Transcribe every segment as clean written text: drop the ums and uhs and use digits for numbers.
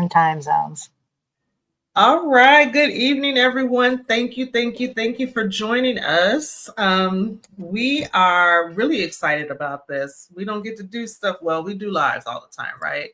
different time zones. All right. Good evening, everyone. Thank you for joining us. We are really excited about this. We don't get to do stuff. Well, we do lives all the time, right?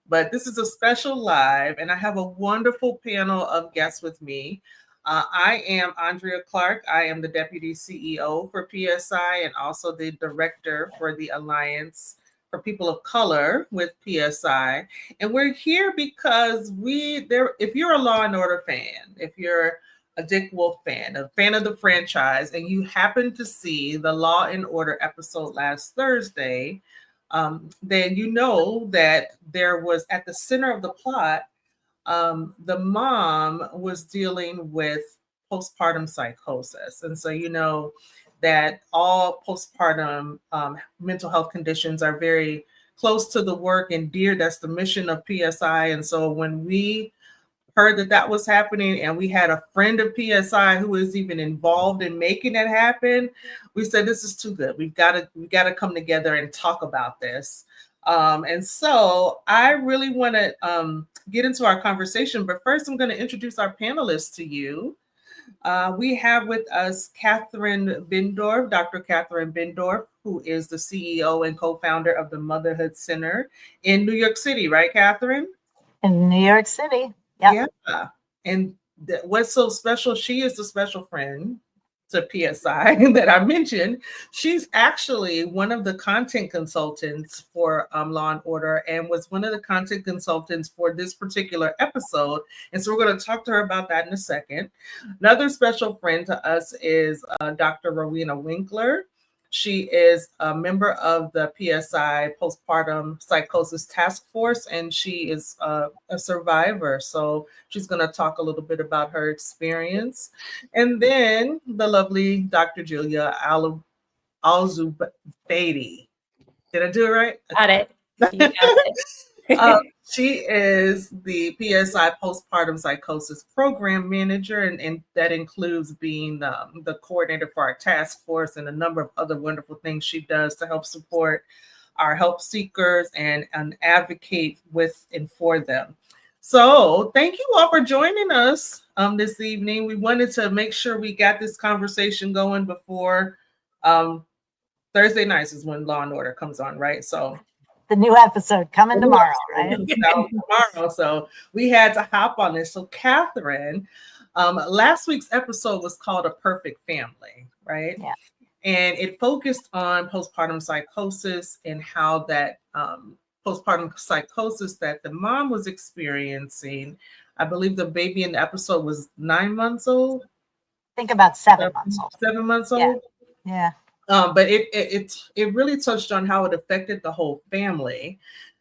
But this is a special live, and I have a wonderful panel of guests with me. I am Andrea Clark. I am the Deputy CEO for PSI and also the Director for the Alliance for People of Color with PSI. And we're here because if you're a Law and Order fan, if you're a Dick Wolf fan, a fan of the franchise, and you happen to see the Law and Order episode last Thursday, then you know that there was at the center of the plot, the mom was dealing with postpartum psychosis. And so, you know, that all postpartum mental health conditions are very close to the work and dear. That's the mission of PSI. And so when we heard that that was happening and we had a friend of PSI who was even involved in making it happen, we said, this is too good. We got to come together and talk about this. And so I really want to get into our conversation, but first I'm going to introduce our panelists to you. We have with us Catherine Birndorf, Dr. Catherine Birndorf, who is the CEO and co-founder of the Motherhood Center in New York City, right, Catherine? In New York City, yeah. And what's so special, she is the special friend to PSI that I mentioned. She's actually one of the content consultants for Law and Order and was one of the content consultants for this particular episode. And so we're going to talk to her about that in a second. Another special friend to us is Dr. Rowena Winkler. She is a member of the PSI Postpartum Psychosis Taskforce, and she is a survivor. So she's going to talk a little bit about her experience. And then the lovely Dr. Julia Alzoubaidi. Did I do it right? Got it. You got it. She is the PSI Postpartum Psychosis Program Manager, and that includes being the coordinator for our task force and a number of other wonderful things she does to help support our help seekers and advocate with and for them. So thank you all for joining us this evening. We wanted to make sure we got this conversation going before Thursday nights is when Law and Order comes on, right? So the new episode coming tomorrow, right? Tomorrow. So we had to hop on this. So Catherine, last week's episode was called A Perfect Family, right? Yeah. And it focused on postpartum psychosis and how that postpartum psychosis that the mom was experiencing. I believe the baby in the episode was 9 months old. I think about 7 months old. 7 months old? Yeah. But it really touched on how it affected the whole family.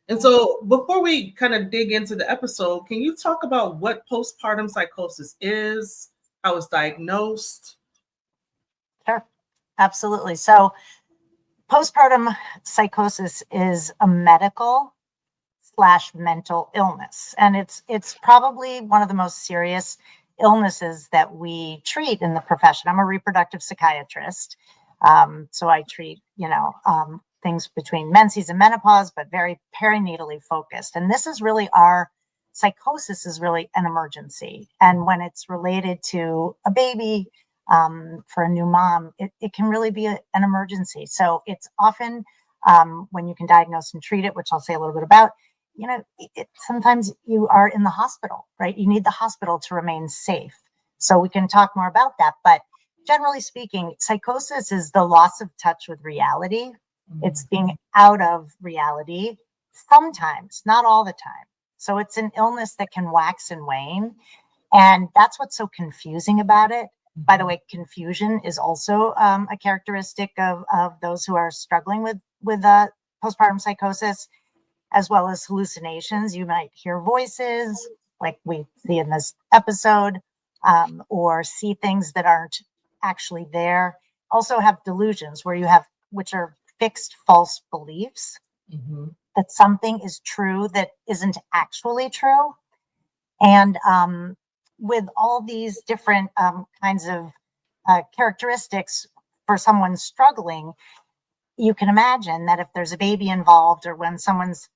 And so before we kind of dig into the episode, can you talk about what postpartum psychosis is, how it's diagnosed? Sure, absolutely. So postpartum psychosis is a medical/mental illness, and it's probably one of the most serious illnesses that we treat in the profession. I'm a reproductive psychiatrist. So I treat, things between menses and menopause, but very perinatally focused. And this is really psychosis is really an emergency. And when it's related to a baby, for a new mom, it can really be an emergency. So it's often when you can diagnose and treat it, which I'll say a little bit about, sometimes you are in the hospital, right? You need the hospital to remain safe. So we can talk more about that. But generally speaking, psychosis is the loss of touch with reality. Mm-hmm. It's being out of reality sometimes, not all the time. So it's an illness that can wax and wane. And that's what's so confusing about it. Mm-hmm. By the way, confusion is also a characteristic of those who are struggling with postpartum psychosis, as well as hallucinations. You might hear voices like we see in this episode, or see things that aren't actually there. Also have delusions which are fixed false beliefs, mm-hmm. that something is true that isn't actually true. And with all these different kinds of characteristics for someone struggling, you can imagine that if there's a baby involved, or when someone's,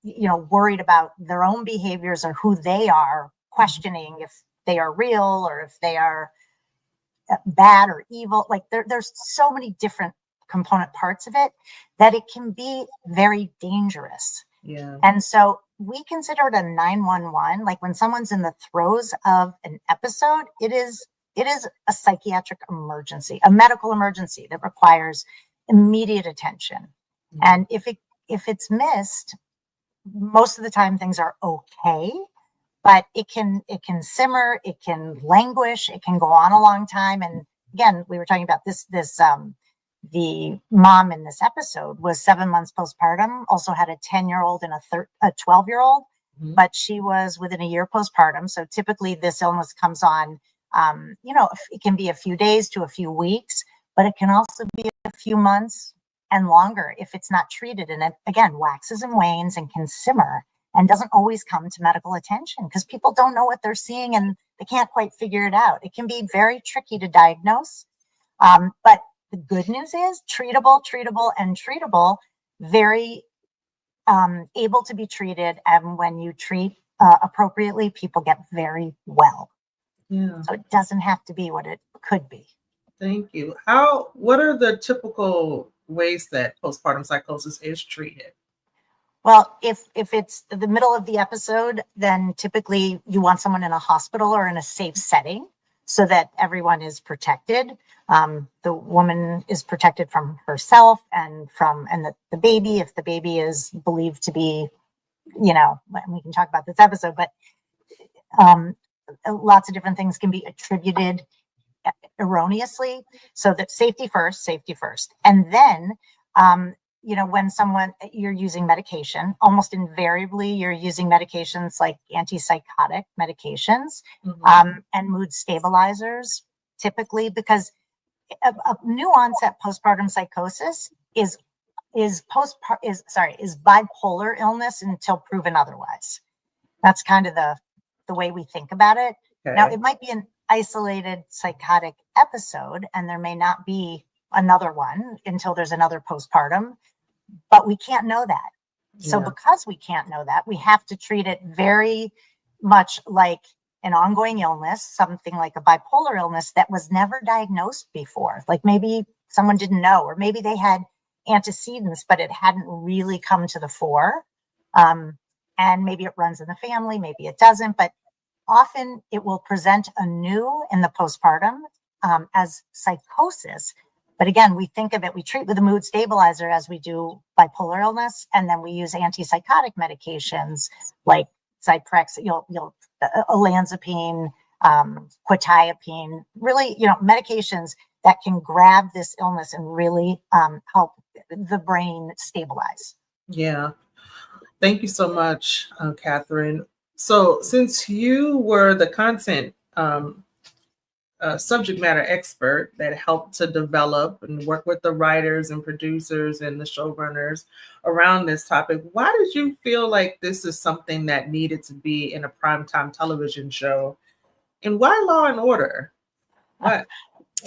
worried about their own behaviors or who they are, questioning if they are real or if they are bad or evil, like there's so many different component parts of it that it can be very dangerous. Yeah. And so we consider it a 911. Like when someone's in the throes of an episode, it is a psychiatric emergency, a medical emergency that requires immediate attention. Mm-hmm. And if it's missed, most of the time things are okay, but it can simmer, it can languish, it can go on a long time. And again, we were talking about this the mom in this episode was 7 months postpartum, also had a 10-year-old and a 12-year-old, Mm-hmm. but she was within a year postpartum. So typically this illness comes on, it can be a few days to a few weeks, but it can also be a few months and longer if it's not treated. And it, again, waxes and wanes and can simmer and doesn't always come to medical attention because people don't know what they're seeing and they can't quite figure it out. It can be very tricky to diagnose. But the good news is treatable, and treatable, very able to be treated. And when you treat appropriately, people get very well. Yeah. So it doesn't have to be what it could be. Thank you. What are the typical ways that postpartum psychosis is treated? Well, if it's the middle of the episode, then typically you want someone in a hospital or in a safe setting so that everyone is protected. The woman is protected from herself and the baby, if the baby is believed to be, we can talk about this episode, but lots of different things can be attributed erroneously. So that safety first. And then, when you're using medication, almost invariably you're using medications like antipsychotic medications, Mm-hmm. and mood stabilizers, typically, because a nuance at postpartum psychosis is bipolar illness until proven otherwise. That's kind of the way we think about it. Okay. Now, it might be an isolated psychotic episode, and there may not be another one until there's another postpartum, but we can't know that. So because we can't know that, we have to treat it very much like an ongoing illness, something like a bipolar illness that was never diagnosed before. Like maybe someone didn't know, or maybe they had antecedents, but it hadn't really come to the fore. And maybe it runs in the family, maybe it doesn't, but often it will present anew in the postpartum as psychosis. But again, we treat with a mood stabilizer as we do bipolar illness, and then we use antipsychotic medications like Zyprexa, olanzapine, quetiapine, really, medications that can grab this illness and really help the brain stabilize. Yeah. Thank you so much, Catherine. So since you were the content subject matter expert that helped to develop and work with the writers and producers and the showrunners around this topic, why did you feel like this is something that needed to be in a primetime television show? And why Law and Order? What?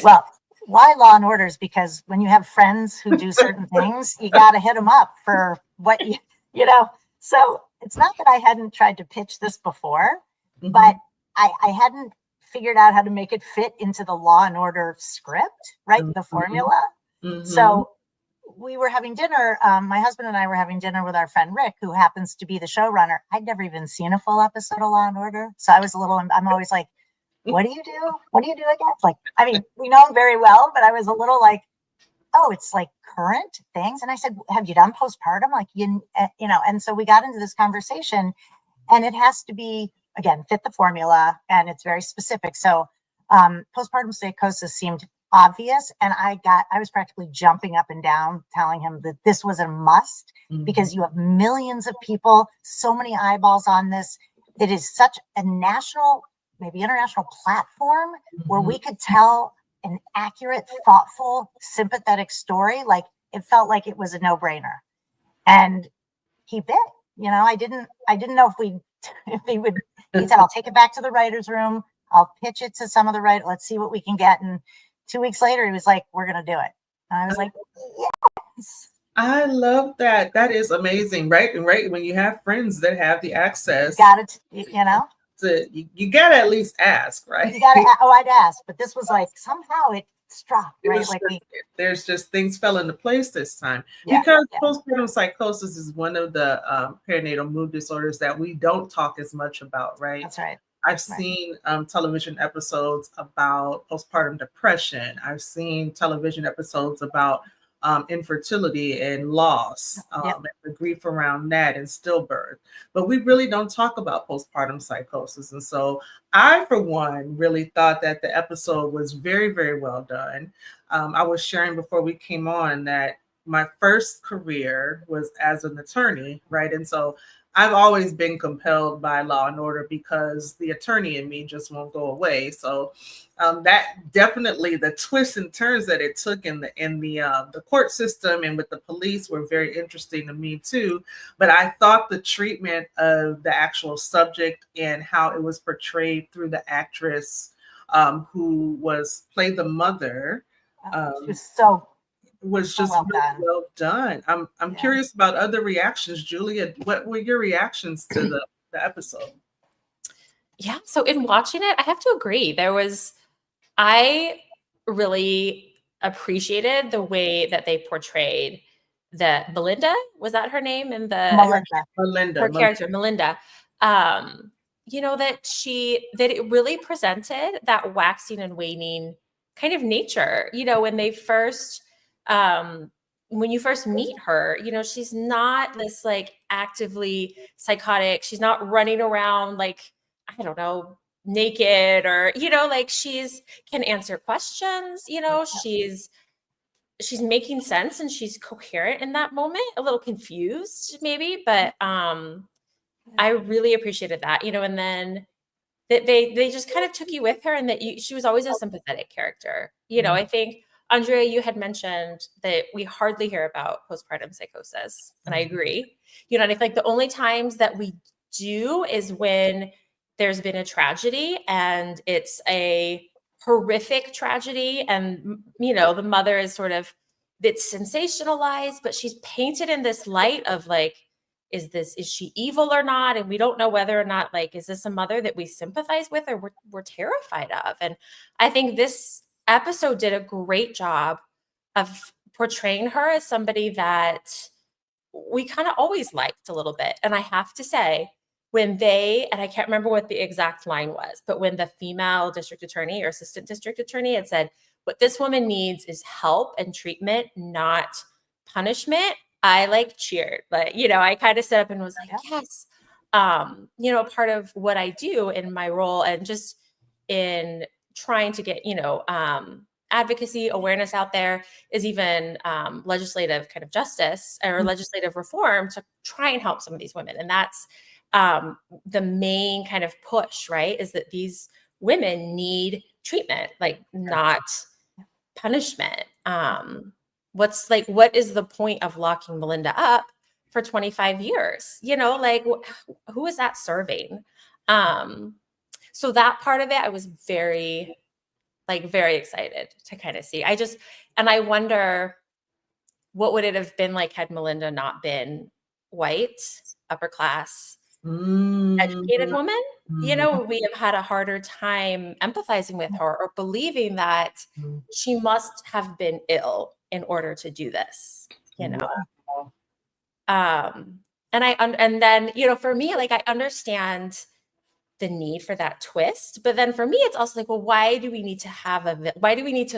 Well, why Law and Order is because when you have friends who do certain things, you got to hit them up for what So it's not that I hadn't tried to pitch this before, Mm-hmm. but I hadn't figured out how to make it fit into the Law and Order script, right? Mm-hmm. The formula. Mm-hmm. So we were having dinner. My husband and I were having dinner with our friend Rick, who happens to be the showrunner. I'd never even seen a full episode of Law and Order. So I'm always like, what do you do? What do you do again? Like, I mean, we know him very well, but I was a little like, oh, it's like current things. And I said, have you done postpartum? Like, and so we got into this conversation, and it has to be, again, fit the formula, and it's very specific. So postpartum psychosis seemed obvious. And I was practically jumping up and down, telling him that this was a must, Mm-hmm. because you have millions of people, so many eyeballs on this. It is such a national, maybe international platform where we could tell an accurate, thoughtful, sympathetic story. Like, it felt like it was a no-brainer. And he bit. I didn't know he said, I'll take it back to the writer's room. I'll pitch it to some of the writers. Let's see what we can get. And 2 weeks later, he was like, we're going to do it. And I was like, yes. I love that. That is amazing, right? And right when you have friends that have the access, Got it. You know, you gotta at least ask, right? you got to, oh, I'd ask, but this was like somehow it struck, It right? was Like just, there's just things fell into place this time yeah, because yeah, postpartum psychosis is one of the perinatal mood disorders that we don't talk as much about, right? that's right. I've Right. seen television episodes about postpartum depression. I've seen television episodes about infertility and loss, Yep. and the grief around that and stillbirth. But we really don't talk about postpartum psychosis. And so I, for one, really thought that the episode was very, very well done. I was sharing before we came on that my first career was as an attorney, right? And so I've always been compelled by Law and Order because the attorney in me just won't go away. So that definitely the twists and turns that it took in the court system and with the police were very interesting to me too. But I thought the treatment of the actual subject and how it was portrayed through the actress who was played the mother She was so was just well really done. well done. I'm Yeah. curious about other reactions, Julia. What were your reactions to the episode? Yeah. So in watching it, I have to agree. I really appreciated the way that they portrayed that Belinda, was that her name in Melinda. her character, Melinda. That it really presented that waxing and waning kind of nature, when you first meet her, she's not this like actively psychotic. She's not running around like, I don't know, naked or, like she's can answer questions, she's making sense and she's coherent in that moment, a little confused maybe, but I really appreciated that, and then that they just kind of took you with her and that she was always a sympathetic character. I think Andrea, you had mentioned that we hardly hear about postpartum psychosis, and I agree. And I feel like the only times that we do is when there's been a tragedy and it's a horrific tragedy, and the mother is sort of, it's sensationalized, but she's painted in this light of like, is she evil or not? And we don't know whether or not, like, is this a mother that we sympathize with or we're terrified of? And I think this episode did a great job of portraying her as somebody that we kind of always liked a little bit. And I have to say, and I can't remember what the exact line was, but when the female district attorney or assistant district attorney had said, what this woman needs is help and treatment, not punishment, I like cheered. But, I kind of stood up and was like, yes. Part of what I do in my role and just in trying to get, advocacy awareness out there is even legislative kind of justice or legislative reform to try and help some of these women. And that's the main kind of push, right? Is that these women need treatment, like not punishment. What is the point of locking Melinda up for 25 years? Who is that serving? So that part of it, I was very excited to kind of see. I wonder what would it have been like had Melinda not been white, upper class, educated woman? We have had a harder time empathizing with her or believing that she must have been ill in order to do this, Wow. and then, for me, like, I understand the need for that twist, but then for me, it's also like, well, why do we need to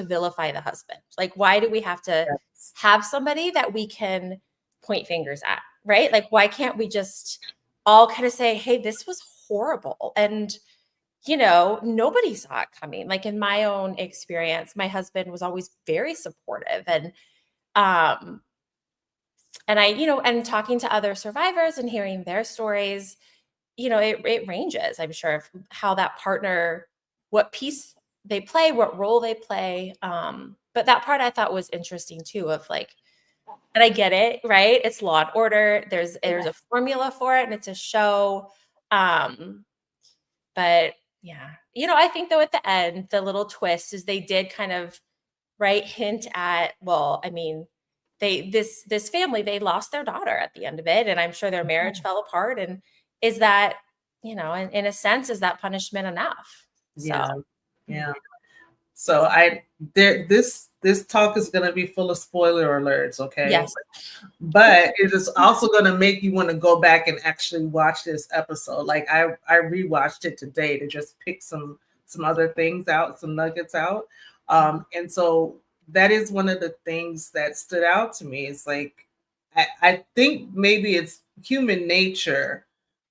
vilify the husband? Like, why do we have to have somebody that we can point fingers at, right? Like, why can't we just all kind of say, hey, this was horrible, and nobody saw it coming. Like, in my own experience, my husband was always very supportive, and and talking to other survivors and hearing their stories, it ranges, I'm sure, of how that partner, what piece they play, what role they play. But that part I thought was interesting too, of like, and I get it, right? It's Law and Order. There's a formula for it and it's a show. But yeah, I think though at the end, the little twist is they did kind of, right, hint at, well, I mean, this family, they lost their daughter at the end of it, and I'm sure their marriage fell apart. And is that, in a sense, is that punishment enough? Yeah. So Yeah. So this talk is going to be full of spoiler alerts, okay? yes. But it is also going to make you want to go back and actually watch this episode. Like I rewatched it today to just pick some other things out, some nuggets out. And so that is one of the things that stood out to me. It's like I think maybe it's human nature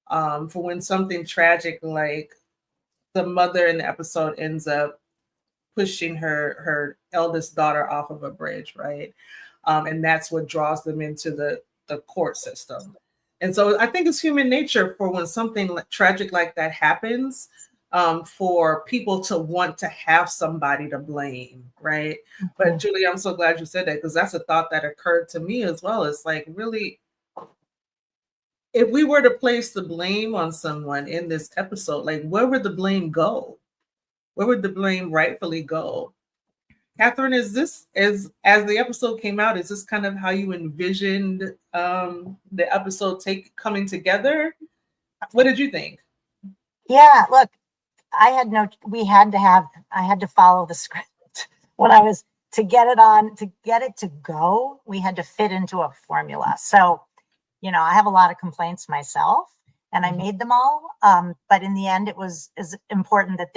for when something tragic like the mother in the episode ends up pushing her eldest daughter off of a bridge, right? And that's what draws them into the court system. And so I think it's human nature for when something tragic like that happens, for people to want to have somebody to blame, right? But Julie, I'm so glad you said that, because that's a thought that occurred to me as well. It's like, really, if we were to place the blame on someone in this episode, like, where would the blame go? Where would the blame rightfully go? Catherine, is this, as the episode came out, is this kind of how you envisioned the episode coming together? What did you think? Yeah, look, I had to follow the script when I was to get it to go. We had to fit into a formula. So, I have a lot of complaints myself, and I made them all. But in the end, it was important that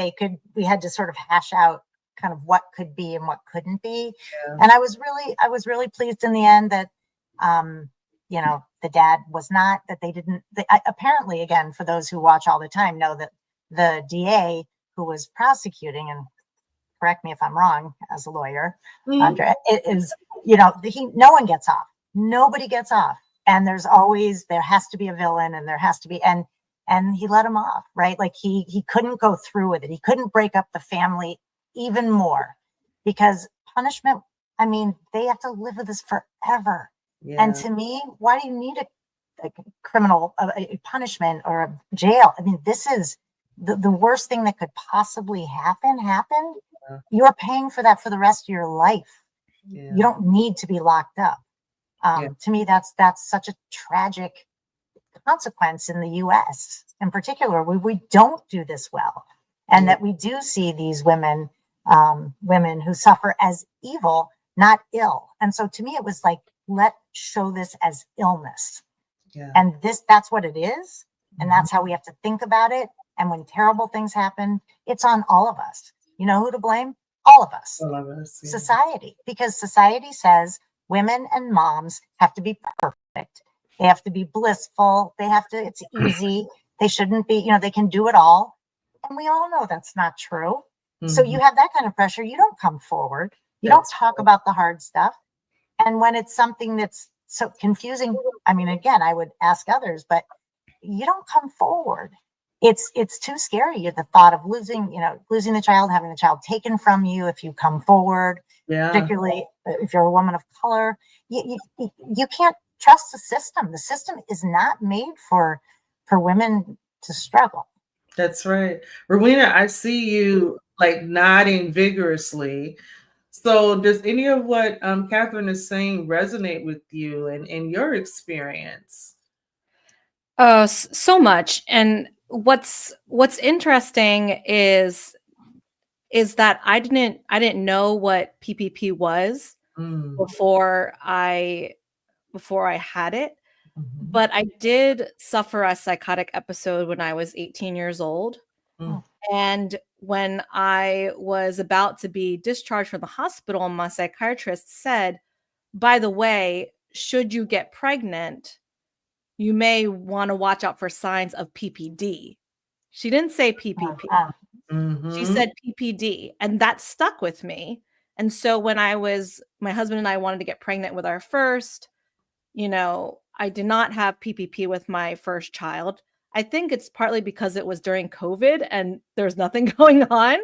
we had to sort of hash out kind of what could be and what couldn't be. Yeah. And I was really pleased in the end that, the dad was not, that they didn't, apparently, again, for those who watch all the time, know that the DA who was prosecuting, and correct me if I'm wrong as a lawyer, Andrea, it is, no one gets off. Nobody gets off. And there has to be a villain, and there has to be, and he let him off, right? Like he couldn't go through with it. He couldn't break up the family even more, because punishment, I mean, they have to live with this forever. Yeah. And to me, why do you need a criminal, a punishment or a jail? I mean, this is the worst thing that could possibly happen. Yeah. You're paying for that for the rest of your life. Yeah. You don't need to be locked up. To me, that's such a tragic consequence in the U.S. in particular. We don't do this well, and that we do see these women who suffer as evil, not ill. And so to me, it was like, let's show this as illness. Yeah. And that's what it is. And that's how we have to think about it. And when terrible things happen, it's on all of us. You know who to blame? All of us. All of us. Yeah. Society. Because society says women and moms have to be perfect. They have to be blissful. It's easy. They shouldn't be, they can do it all. And we all know that's not true. Mm-hmm. So you have that kind of pressure. You don't come forward. You don't talk about the hard stuff. And when it's something that's so confusing, I mean, again, I would ask others, but you don't come forward. It's too scary. The thought of losing the child, having the child taken from you if you come forward, particularly if you're a woman of color. You can't trust the system. The system is not made for women to struggle. That's right. Rowena, I see you like nodding vigorously. So does any of what Catherine is saying resonate with you and in your experience? So much. And what's interesting is that I didn't know what PPP was before I had it. Mm-hmm. But I did suffer a psychotic episode when I was 18 years old. Mm. And when I was about to be discharged from the hospital, my psychiatrist said, by the way, should you get pregnant, you may want to watch out for signs of PPD. She didn't say PPP. Mm-hmm. She said PPD. And that stuck with me. And so when my husband and I wanted to get pregnant with our first, I did not have PPP with my first child. I think it's partly because it was during COVID and there's nothing going on.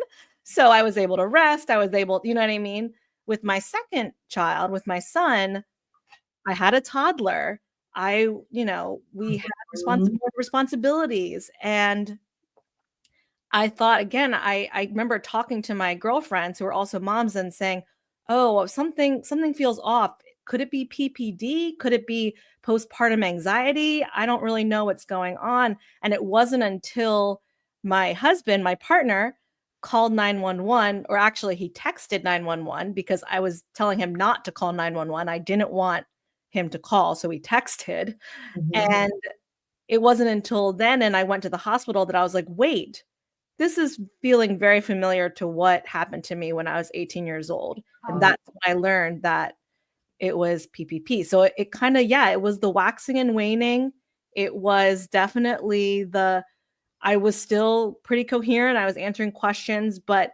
So I was able to rest. I was able, you know what I mean? With my second child, with my son, I had a toddler. We had responsibilities. And I thought, again, I remember talking to my girlfriends who are also moms and saying, oh, something feels off. could it be PPD? Could it be postpartum anxiety? I don't really know what's going on. And it wasn't until my husband, my partner, called 911, or actually he texted 911 because I was telling him not to call 911. I didn't want him to call, so he texted. And it wasn't until then, and I went to the hospital, that I was like, wait, this is feeling very familiar to what happened to me when I was 18 years old. And that's when I learned that it was PPP. So it kind of, yeah, it was the waxing and waning. It was definitely I was still pretty coherent. I was answering questions, but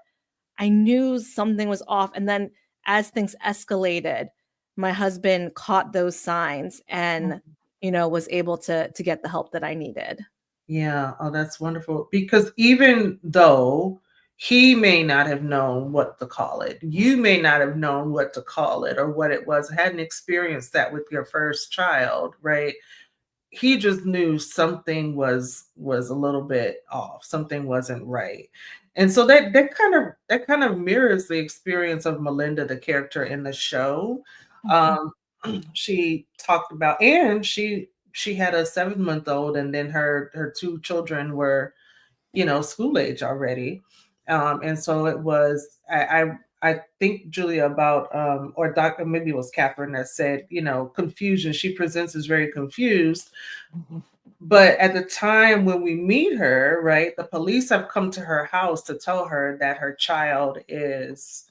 I knew something was off. And then as things escalated, my husband caught those signs and, was able to get the help that I needed. Yeah. Oh, that's wonderful. Because even though he may not have known what to call it, you may not have known what to call it or what it was, hadn't experienced that with your first child, right? He just knew something was a little bit off, something wasn't right. And so that kind of mirrors the experience of Melinda, the character in the show. She talked about, and she had a 7-month-old, and then her two children were, school age already. And so it was, I think, Julia, about or Dr. maybe it was Catherine that said, confusion. She presents as very confused. But at the time when we meet her, right, the police have come to her house to tell her that her child has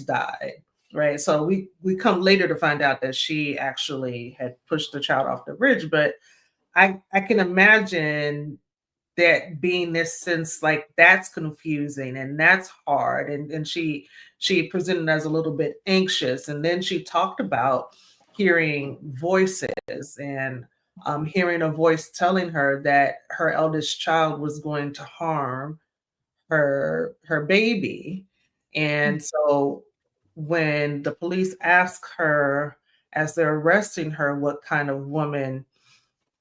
died. Right. So we come later to find out that she actually had pushed the child off the bridge. But I can imagine that being this sense, like, that's confusing and that's hard. And she presented as a little bit anxious. And then she talked about hearing voices and hearing a voice telling her that her eldest child was going to harm her baby. And so when the police ask her, as they're arresting her, what kind of woman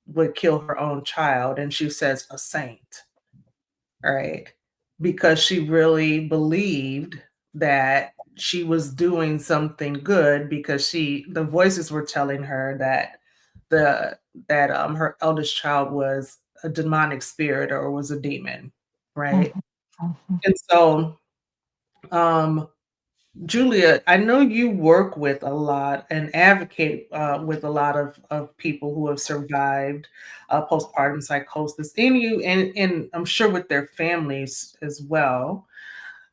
would kill her own child, and she says a saint, right? Because she really believed that she was doing something good, because the voices were telling her that her eldest child was a demonic spirit or was a demon, right? And so Julia, I know you work with a lot and advocate with a lot of people who have survived postpartum psychosis, and I'm sure with their families as well.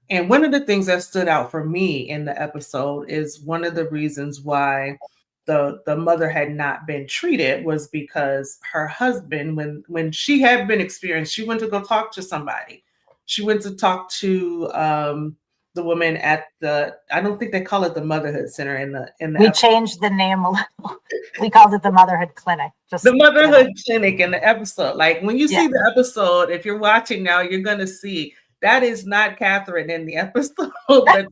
And one of the things that stood out for me in the episode is one of the reasons why the mother had not been treated was because her husband, when she had been experienced, she went to go talk to somebody. She went to talk to the woman at I don't think they call it the Motherhood Center in the We changed the name a little. We called it the Motherhood Clinic. The Motherhood Clinic in the episode. Like, when you see the episode, if you're watching now, you're gonna see that is not Catherine in the episode, but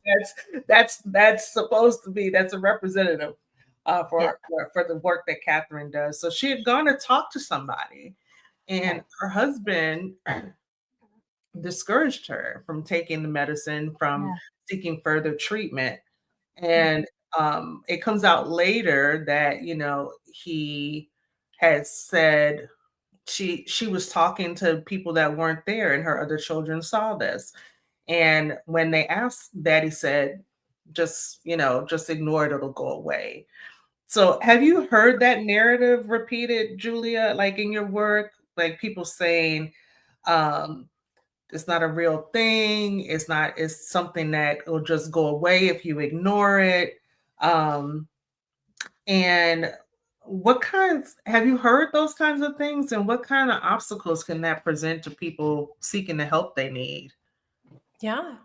that's supposed to be, that's a representative for the work that Catherine does. So she had gone to talk to somebody, and her husband discouraged her from taking the medicine, from seeking further treatment. And it comes out later that, he had said she was talking to people that weren't there, and her other children saw this. And when they asked, Daddy said, just ignore it, it'll go away. So have you heard that narrative repeated, Julia, like in your work, like people saying, it's not a real thing. It's something that will just go away if you ignore it. And have you heard those kinds of things? And what kind of obstacles can that present to people seeking the help they need? Yeah.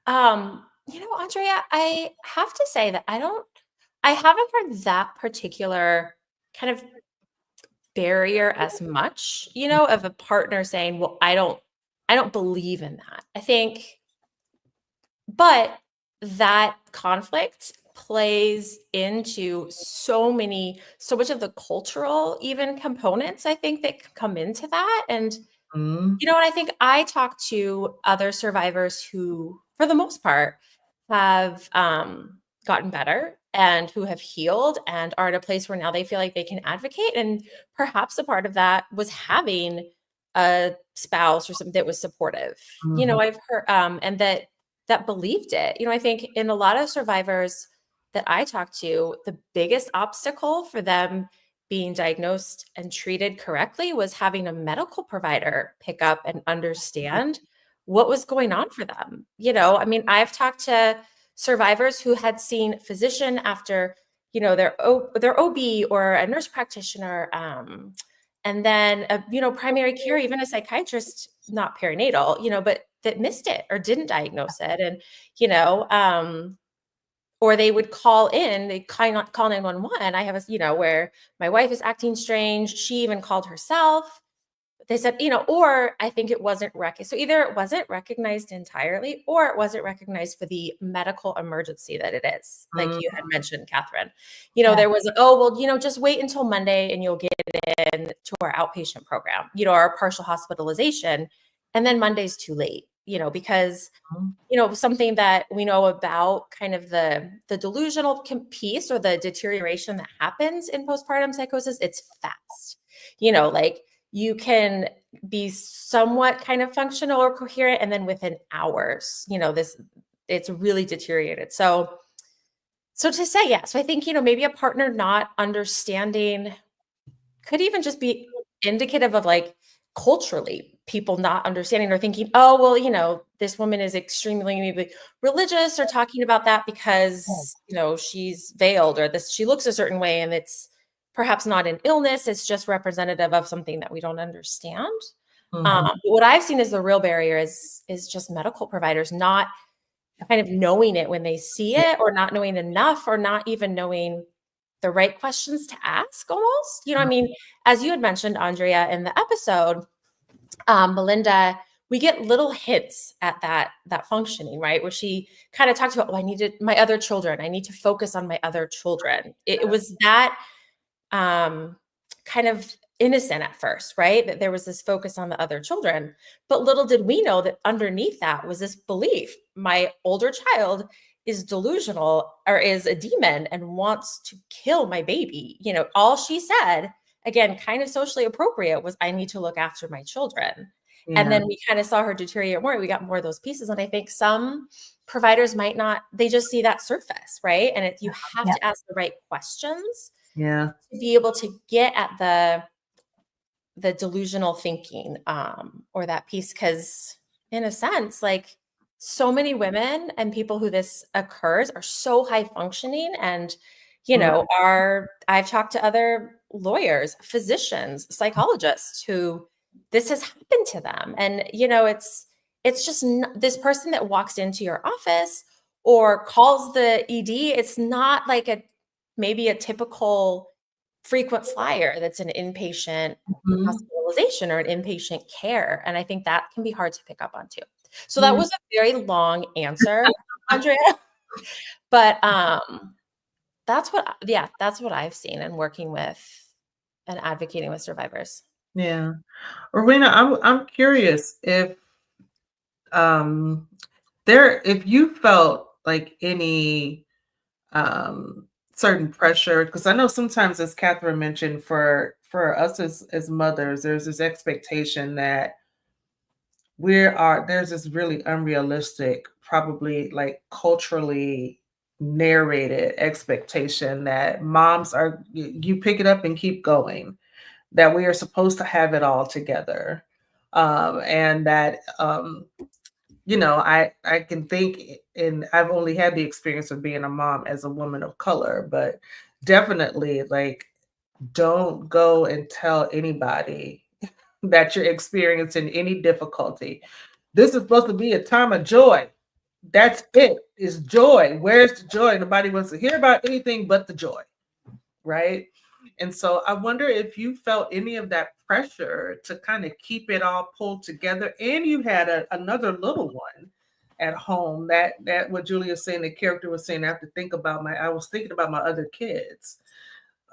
Andrea, I have to say that I haven't heard that particular kind of barrier as much, of a partner saying, well, I don't believe in that. I think, but that conflict plays into so much of the cultural even components, I think, that come into that. And, and I think I talk to other survivors who, for the most part, have gotten better and who have healed and are at a place where now they feel like they can advocate. And perhaps a part of that was having a spouse or something that was supportive. You know, I've heard, and that believed it. You know, I think in a lot of survivors that I talk to, the biggest obstacle for them being diagnosed and treated correctly was having a medical provider pick up and understand what was going on for them. You know, I mean, I've talked to survivors who had seen physician after, you know, their OB or a nurse practitioner, and then a, you know, primary care, even a psychiatrist, not perinatal, you know, but that missed it or didn't diagnose it. And, you know, or they would call 911. I have a, you know, where my wife is acting strange. She even called herself. They said, you know, or I think it wasn't recognized. So either it wasn't recognized entirely, or it wasn't recognized for the medical emergency that it is. Like you had mentioned, Catherine, you know, there was, oh, well, you know, just wait until Monday and you'll get in to our outpatient program, you know, our partial hospitalization. And then Monday's too late, you know, because, you know, something that we know about kind of the delusional piece or the deterioration that happens in postpartum psychosis, it's fast, you know, like, you can be somewhat kind of functional or coherent, and then within hours, you know, it's really deteriorated. So to say, yeah. So I think, you know, maybe a partner not understanding could even just be indicative of like culturally people not understanding or thinking, oh, well, you know, this woman is extremely maybe religious or talking about that because, you know, she's veiled or she looks a certain way, and it's perhaps not an illness. It's just representative of something that we don't understand. But what I've seen is the real barrier is just medical providers not kind of knowing it when they see it, or not knowing enough, or not even knowing the right questions to ask almost. You know, I mean, as you had mentioned, Andrea, in the episode, Melinda, we get little hints at that functioning, right? Where she kind of talks about, oh, I needed my other children. I need to focus on my other children. It was that kind of innocent at first, right? That there was this focus on the other children. But little did we know that underneath that was this belief: my older child is delusional or is a demon and wants to kill my baby. You know, all she said, again, kind of socially appropriate, was, I need to look after my children. Yeah. And then we kind of saw her deteriorate more. We got more of those pieces. And I think some providers might not, they just see that surface, right? And you have to ask the right questions to be able to get at the delusional thinking, or that piece. Because in a sense, like, so many women and people who this occurs are so high functioning, and, you know, I've talked to other lawyers, physicians, psychologists who this has happened to them. And, you know, it's just this person that walks into your office or calls the ED. It's not like maybe a typical frequent flyer that's an inpatient hospitalization or an inpatient care. And I think that can be hard to pick up on too. So that was a very long answer, Andrea. But that's what I've seen in working with and advocating with survivors. Yeah. Rowena, I'm curious if if you felt like any certain pressure, because I know sometimes, as Catherine mentioned, for us as mothers, there's this expectation that there's this really unrealistic, probably like culturally narrated expectation that moms are, you pick it up and keep going, that we are supposed to have it all together. And that, you know, I can think, and I've only had the experience of being a mom as a woman of color, but definitely, like, don't go and tell anybody that you're experiencing any difficulty. This is supposed to be a time of joy. That's it. It's joy. Where's the joy? Nobody wants to hear about anything but the joy, right? And so I wonder if you felt any of that pressure to kind of keep it all pulled together. And you had another little one at home, that what Julia's saying, the character was saying, I was thinking about my other kids.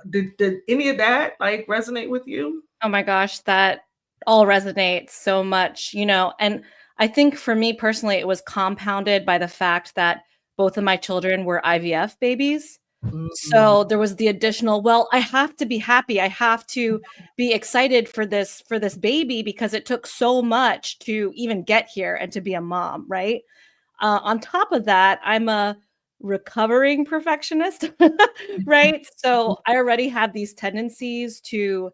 Did any of that like resonate with you? Oh my gosh, that all resonates so much, you know. And I think for me personally, it was compounded by the fact that both of my children were IVF babies. So there was the additional, well, I have to be happy. I have to be excited for this baby because it took so much to even get here and to be a mom, right? On top of that, I'm a recovering perfectionist, right? So I already have these tendencies to,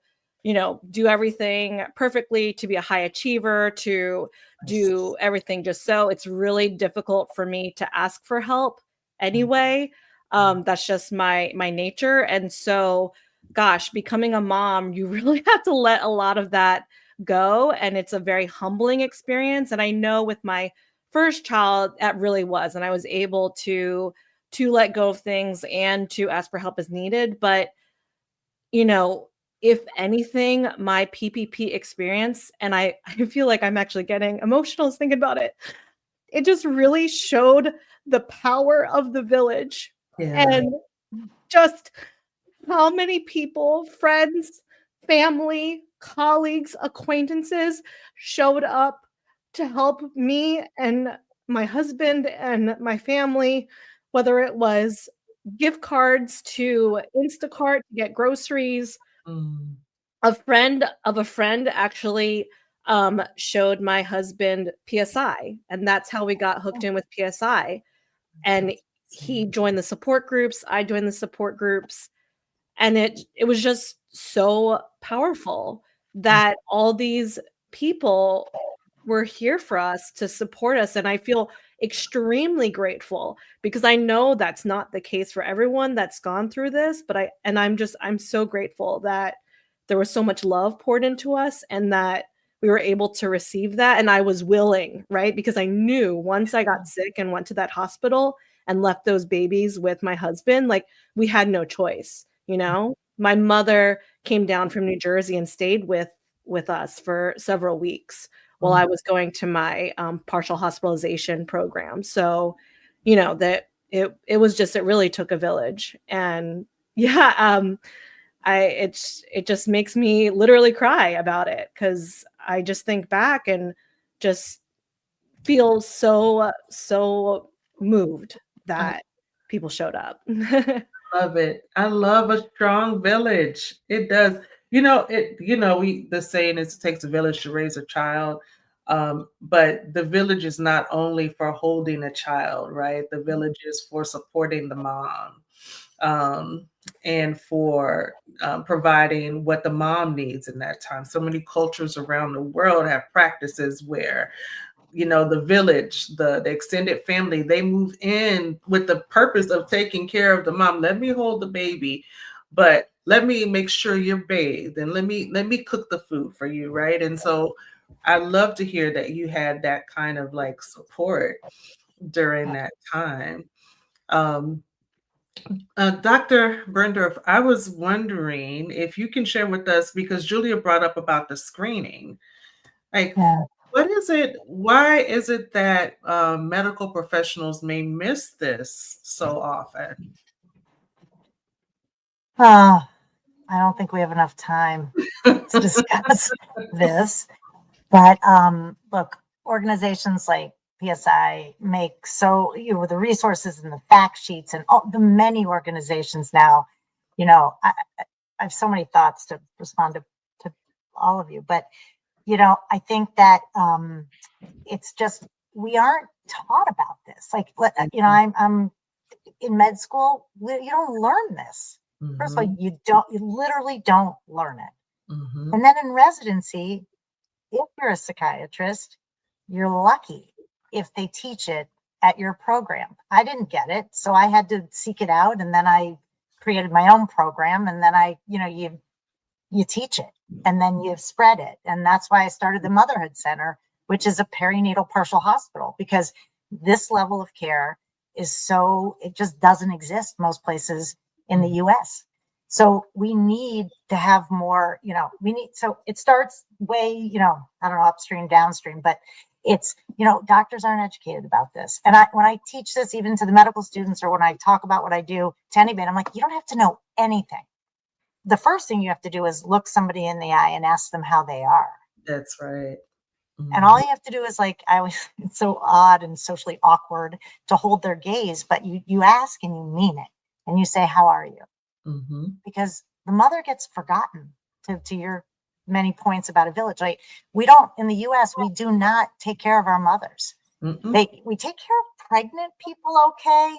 do everything perfectly, to be a high achiever, to do everything just so. It's really difficult for me to ask for help anyway. That's just my nature. And so, gosh, becoming a mom, you really have to let a lot of that go. And it's a very humbling experience. And I know with my first child, that really was. And I was able to let go of things and to ask for help as needed. But, if anything, my PPP experience, and I feel like I'm actually getting emotional thinking about it, it just really showed the power of the village. Yeah. And just how many people, friends, family, colleagues, acquaintances showed up to help me and my husband and my family, whether it was gift cards to Instacart to get groceries. Mm. A friend of a friend actually showed my husband PSI, and that's how we got hooked in with PSI. And he joined the support groups, I joined the support groups, and it was just so powerful that all these people were here for us to support us. And I feel extremely grateful because I know that's not the case for everyone that's gone through this, but I'm so grateful that there was so much love poured into us and that we were able to receive that. And I was willing, right? Because I knew once I got sick and went to that hospital and left those babies with my husband, like we had no choice. My mother came down from New Jersey and stayed with us for several weeks while I was going to my partial hospitalization program. So, that it was just, it really took a village. And yeah, it just makes me literally cry about it because I just think back and just feel so moved that people showed up. Love it. I love a strong village. It does. The saying is it takes a village to raise a child. But the village is not only for holding a child, right? The village is for supporting the mom, and for providing what the mom needs in that time. So many cultures around the world have practices where the village, the extended family, they move in with the purpose of taking care of the mom. Let me hold the baby, but let me make sure you're bathed and let me cook the food for you, right? And so I love to hear that you had that kind of like support during that time. Dr. Birndorf, I was wondering if you can share with us, because Julia brought up about the screening. Like, what is it? Why is it that medical professionals may miss this so often? I don't think we have enough time to discuss this, but look, organizations like PSI make the resources and the fact sheets and all the many organizations now. I have so many thoughts to respond to all of you, but I think that it's just we aren't taught about this. Like, I'm in med school. You don't learn this. First of all, you literally don't learn it. And then in residency, if you're a psychiatrist, you're lucky if they teach it at your program. I didn't get it, so I had to seek it out, and then I created my own program, and then you teach it, and then you spread it. And that's why I started the Motherhood Center, which is a perinatal partial hospital, because this level of care it just doesn't exist most places in the US. So we need to have more, so it starts way, I don't know, upstream, downstream, but it's, doctors aren't educated about this. And when I teach this even to the medical students, or when I talk about what I do to anybody, I'm like, you don't have to know anything. The first thing you have to do is look somebody in the eye and ask them how they are. That's right. And all you have to do is it's so odd and socially awkward to hold their gaze, but you ask and you mean it. and you say, how are you? Mm-hmm. Because the mother gets forgotten, to your many points about a village. Like, we don't, in the US, we do not take care of our mothers. We take care of pregnant people, okay,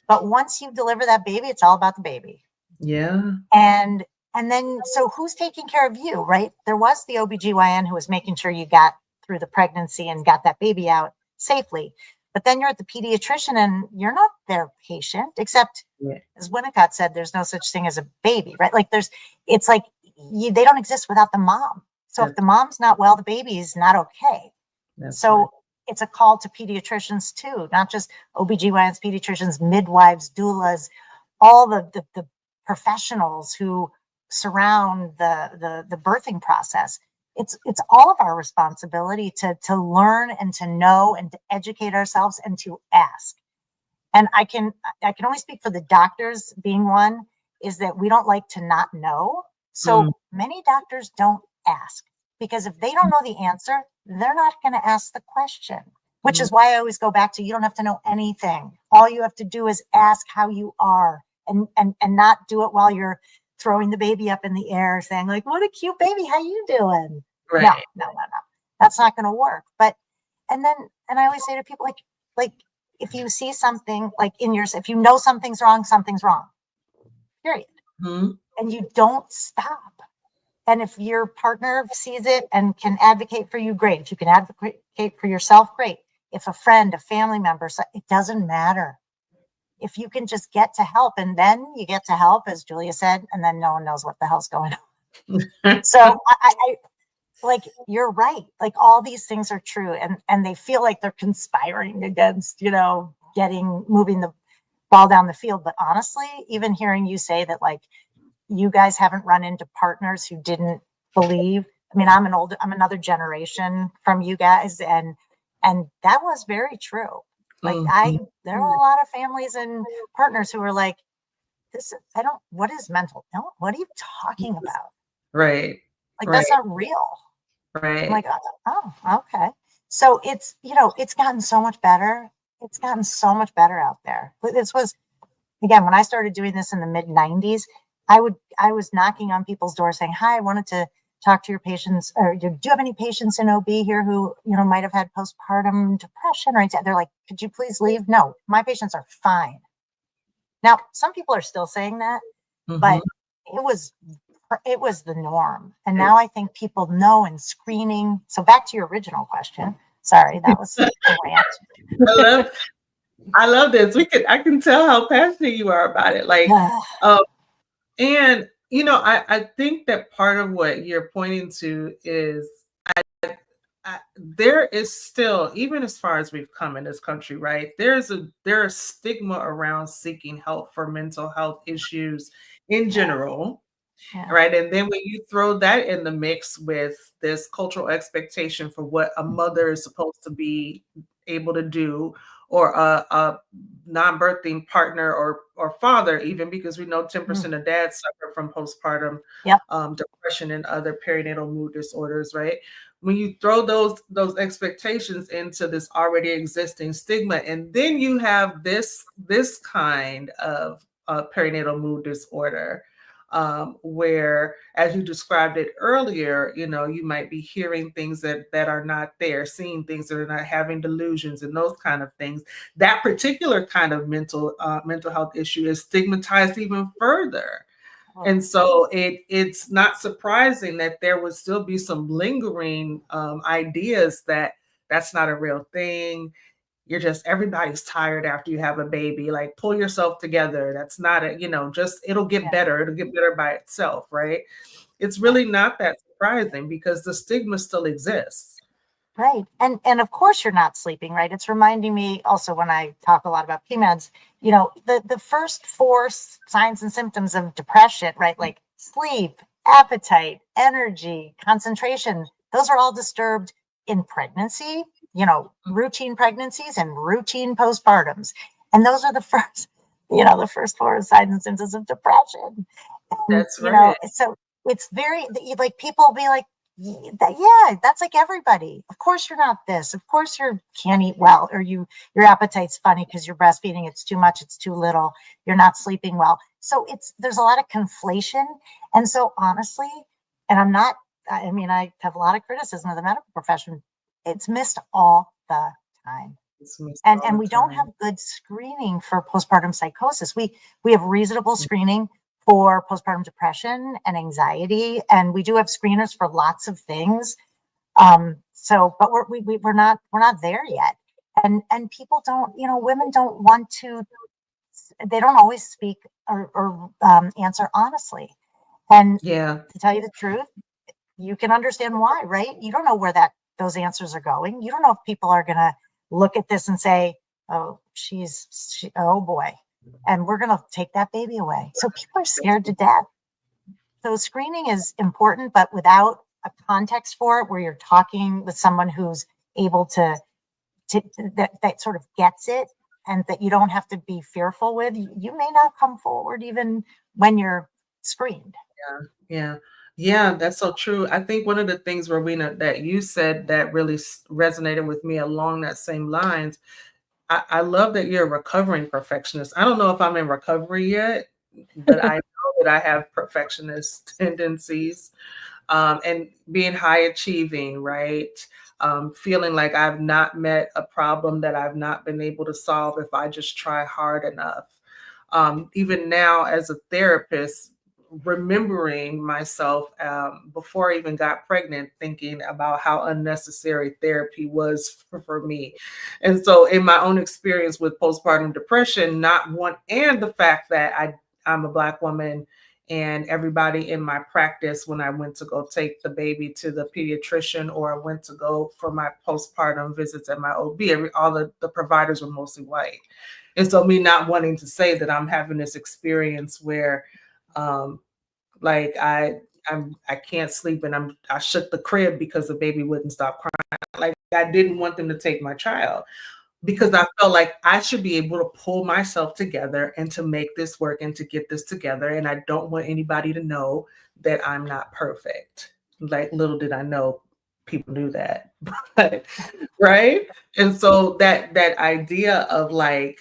but once you deliver that baby, it's all about the baby. Yeah. And then, so who's taking care of you, right? There was the OBGYN who was making sure you got through the pregnancy and got that baby out safely. But then you're at the pediatrician and you're not their patient, except, as Winnicott said, there's no such thing as a baby, right? Like, it's like they don't exist without the mom. So if the mom's not well, the baby is not okay. So it's a call to pediatricians too, not just OBGYNs, pediatricians, midwives, doulas, all the professionals who surround the birthing process. It's all of our responsibility to learn and to know and to educate ourselves and to ask. And I can only speak for the doctors, being one, is that we don't like to not know. So many doctors don't ask, because if they don't know the answer, they're not going to ask the question, which is why I always go back to, you don't have to know anything. All you have to do is ask how you are, and not do it while you're throwing the baby up in the air saying like, what a cute baby, how you doing? Right. No. That's not going to work. But, and I always say to people, like, if you see something like if you know something's wrong, period. And you don't stop. And if your partner sees it and can advocate for you, great. If you can advocate for yourself, great. If a friend, a family member, it doesn't matter. If you can just get to help, and then you get to help, as Julia said, and then no one knows what the hell's going on. So I like, you're right. Like, all these things are true, and they feel like they're conspiring against, moving the ball down the field. But honestly, even hearing you say that, like, you guys haven't run into partners who didn't believe. I mean, I'm another generation from you guys, and that was very true. Like, there are a lot of families and partners who were like, what is mental? No, what are you talking about? Right. Like, that's not real. Right. I'm like, oh, okay. So it's gotten so much better. It's gotten so much better out there. But this was, again, when I started doing this in the mid 90s, I was knocking on people's doors saying, hi, I wanted to talk to your patients, or do you have any patients in OB here who, might have had postpartum depression or anything? They're like, could you please leave? No, my patients are fine. Now, some people are still saying that, but it was the norm. And now I think people know, and screening. So back to your original question. Sorry, that was a rant. I love this. I can tell how passionate you are about it. Like, and I think that part of what you're pointing to is there is still, even as far as we've come in this country, right? There's a stigma around seeking help for mental health issues in general. Yeah. Right. And then when you throw that in the mix with this cultural expectation for what a mother is supposed to be able to do, or a non-birthing partner or father, even, because we know 10% of dads suffer from postpartum depression and other perinatal mood disorders, right? When you throw those expectations into this already existing stigma, and then you have this kind of perinatal mood disorder, where, as you described it earlier, you might be hearing things that are not there, seeing things that are not, having delusions and those kind of things. That particular kind of mental health issue is stigmatized even further. And so it's not surprising that there would still be some lingering ideas that that's not a real thing. You're just, everybody's tired after you have a baby. Like, pull yourself together. That's not it'll get better. It'll get better by itself, right? It's really not that surprising, because the stigma still exists. Right. And of course you're not sleeping, right? It's reminding me also, when I talk a lot about PMEDs, the first 4 signs and symptoms of depression, right? Like sleep, appetite, energy, concentration, those are all disturbed in pregnancy, routine pregnancies and routine postpartums. And those are the first 4 signs and symptoms of depression. And, that's right. So it's very, like, people will be like, Yeah, that's like everybody. Of course you're not this. Of course you can't eat well, or your appetite's funny because you're breastfeeding. It's too much. It's too little. You're not sleeping well. So there's a lot of conflation. And so honestly, and I mean, I have a lot of criticism of the medical profession. It's missed all the time. And we don't have good screening for postpartum psychosis. We have reasonable screening for postpartum depression and anxiety, and we do have screeners for lots of things. But we're not there yet. And people don't, women don't want to. They don't always speak or answer honestly. And Yeah. to tell you the truth, you can understand why, right? You don't know where those answers are going. You don't know if people are going to look at this and say, "Oh, oh boy," and we're going to take that baby away. So people are scared to death. So screening is important, but without a context for it, where you're talking with someone who's able to that sort of gets it, and that you don't have to be fearful with, you may not come forward even when you're screened. Yeah, that's so true. I think one of the things, Rowena, that you said that really resonated with me along that same lines, I love that you're a recovering perfectionist. I don't know if I'm in recovery yet, but I know that I have perfectionist tendencies, and being high achieving, right? Feeling like I've not met a problem that I've not been able to solve if I just try hard enough. Even now as a therapist, remembering myself before I even got pregnant, thinking about how unnecessary therapy was for me. And so in my own experience with postpartum depression, and the fact that I'm a Black woman, and everybody in my practice, when I went to go take the baby to the pediatrician, or I went to go for my postpartum visits at my OB, all the providers were mostly white. And so me not wanting to say that I'm having this experience where like I can't sleep, and I shook the crib because the baby wouldn't stop crying. Like I didn't want them to take my child, because I felt like I should be able to pull myself together and to make this work and to get this together. And I don't want anybody to know that I'm not perfect. Like little did I know people knew that. But, right? And so that idea of like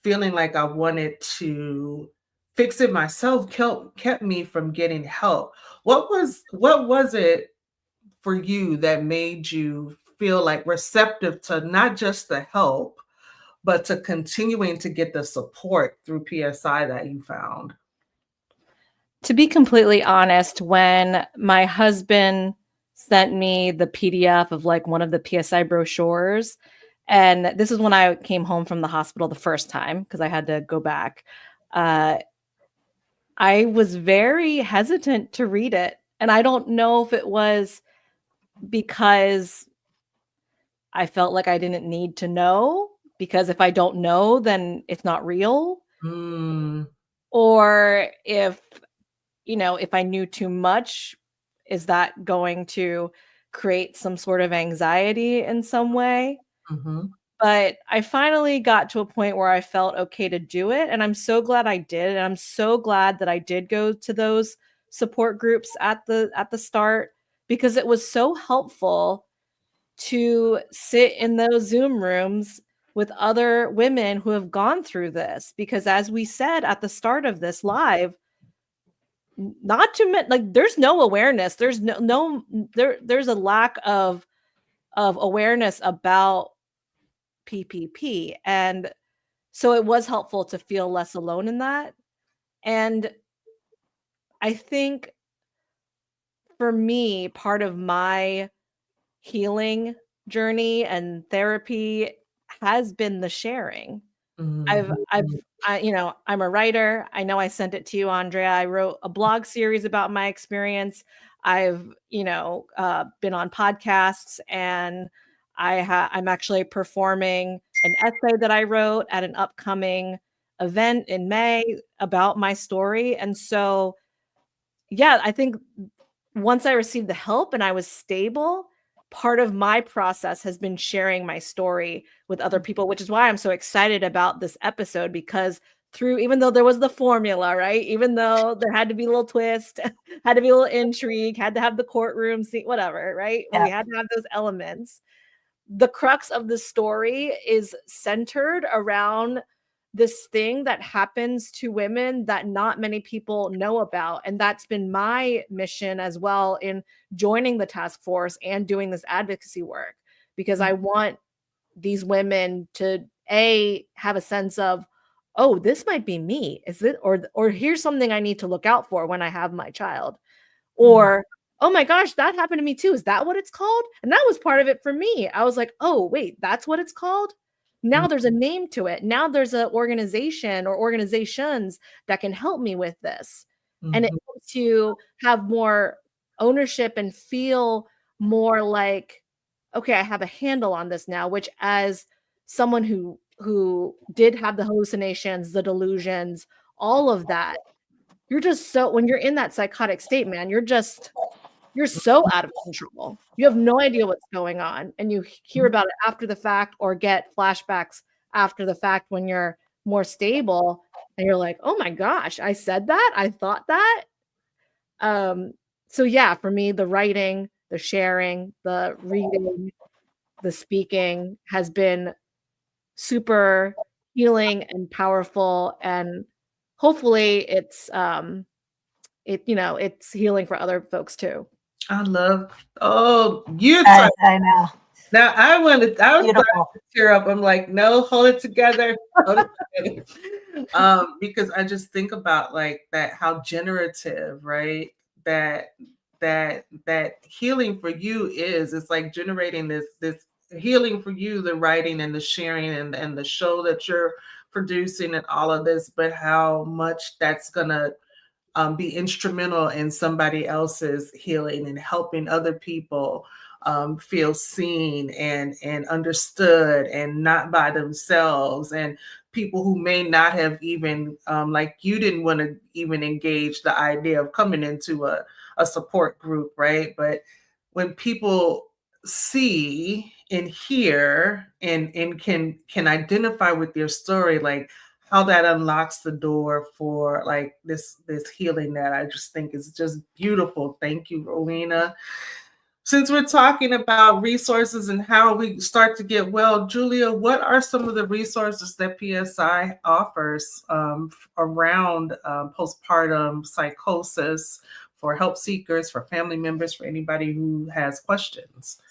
feeling like I wanted to fix it myself kept me from getting help. What was it for you that made you feel like receptive to not just the help, but to continuing to get the support through PSI that you found? To be completely honest, when my husband sent me the PDF of like one of the PSI brochures, and this is when I came home from the hospital the first time because I had to go back, I was very hesitant to read it. And I don't know if it was because I felt like I didn't need to know, because if I don't know, then it's not real. Or if I knew too much, is that going to create some sort of anxiety in some way? But I finally got to a point where I felt okay to do it. And I'm so glad I did. And I'm so glad that I did go to those support groups at the start, because it was so helpful to sit in those Zoom rooms with other women who have gone through this. Because as we said at the start of this live, not to like there's no awareness. There's there's a lack of awareness about PPP. And so it was helpful to feel less alone in that. And I think for me, part of my healing journey and therapy has been the sharing. I'm a writer. I know I sent it to you, Andrea. I wrote a blog series about my experience. I've, been on podcasts, and I'm actually performing an essay that I wrote at an upcoming event in May about my story. And so, yeah, I think once I received the help and I was stable, part of my process has been sharing my story with other people, which is why I'm so excited about this episode, because through, even though there was the formula, right? Even though there had to be a little twist, had to be a little intrigue, had to have the courtroom scene, whatever, right? Yeah. We had to have those elements. The crux of the story is centered around this thing that happens to women that not many people know about. And that's been my mission as well in joining the task force and doing this advocacy work, because I want these women to have a sense of, oh, this might be me. Is it, or here's something I need to look out for when I have my child. Or, oh my gosh, that happened to me too. Is that what it's called? And that was part of it for me. I was like, oh, wait, that's what it's called? Now there's a name to it. Now there's an organization or organizations that can help me with this. And it helps you have more ownership and feel more like, okay, I have a handle on this now, which as someone who did have the hallucinations, the delusions, all of that, you're just so, when you're in that psychotic state, man, you're so out of control. You have no idea what's going on. And you hear about it after the fact or get flashbacks after the fact when you're more stable. And you're like, oh my gosh, I said that? I thought that? So yeah, for me, the writing, the sharing, the reading, the speaking has been super healing and powerful. And hopefully it's it's healing for other folks too. I love, oh, you I know. now I was Beautiful. about to tear up. I'm like, no, hold it together. Hold it together. Because I just think about like that, how generative, right? That healing for you is, it's like generating this healing for you, the writing and the sharing and the show that you're producing and all of this, but how much that's gonna be instrumental in somebody else's healing and helping other people feel seen and understood and not by themselves, and people who may not have even like you didn't want to even engage the idea of coming into a support group, right? But when people see and hear and can identify with your story, like how that unlocks the door for like this healing that I just think is just beautiful. Thank you, Rowena. Since we're talking about resources and how we start to get well, Julia, what are some of the resources that PSI offers around postpartum psychosis for help seekers, for family members, for anybody who has questions?